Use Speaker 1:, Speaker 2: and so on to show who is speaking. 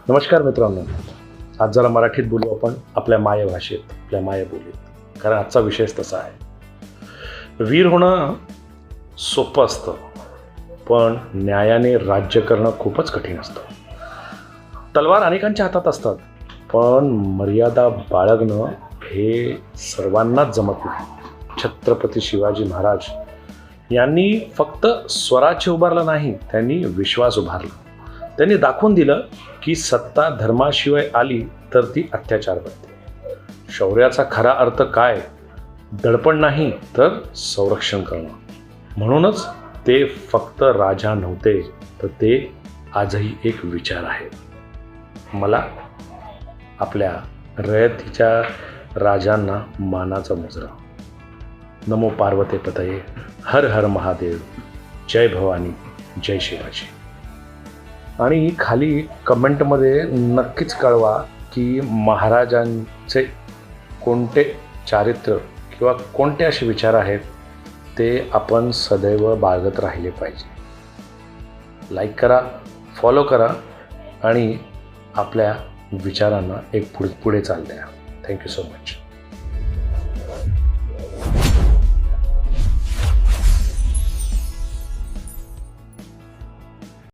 Speaker 1: नमस्कार मित्रांनो, आज जरा मराठीत बोलू आपण, आपल्या मायभाषेत, आपल्या मायबोलीत. कारण आजचा विषयच तसा आहे. वीर होणं सोपं असतं, पण न्यायाने राज्य करणं खूपच कठीण असतं. तलवार अनेकांच्या हातात असतात, पण मर्यादा बाळगणं हे सर्वांनाच जमत नाही. छत्रपती शिवाजी महाराज यांनी फक्त स्वराज्य उभारलं नाही, त्यांनी विश्वास उभारला. त्यांनी दाखवून दिलं की सत्ता धर्माशिवाय आली तर ती अत्याचार बनते. शौर्याचा खरा अर्थ काय? दडपण नाही तर संरक्षण करणं. म्हणूनच ते फक्त राजा नव्हते, तर ते आजही एक विचार आहे. मला आपल्या रयतीच्या राजांना मानाचा मुजरा. नमो पार्वते पतये, हर हर महादेव, जय भवानी, जय शिवाजी. आणि खाली कमेंटमध्ये नक्कीच कळवा की महाराजांचे कोणते चारित्र्य किंवा कोणते असे विचार आहेत ते आपण सदैव बाळगत राहिले पाहिजे. लाईक करा, फॉलो करा आणि आपल्या विचारांना एक पुढे चाल द्या. Thank you so much.